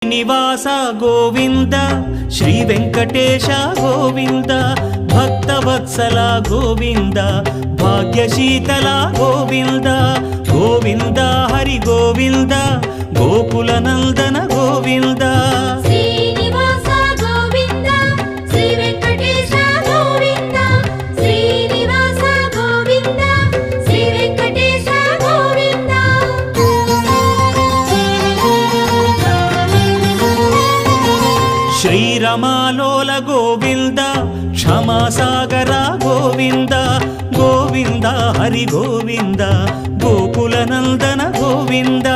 నివాస గోవింద శ్రీ వెంకటేశ గోవింద భక్తవత్సల గోవింద భాగ్యశీతల గోవింద గోవింద హరి గోవింద గోకుల నందన గోవింద శ్రీరమాలోల గోవింద క్షమాసాగర గోవింద గోవింద హరి గోవింద గోకుల నందన గోవింద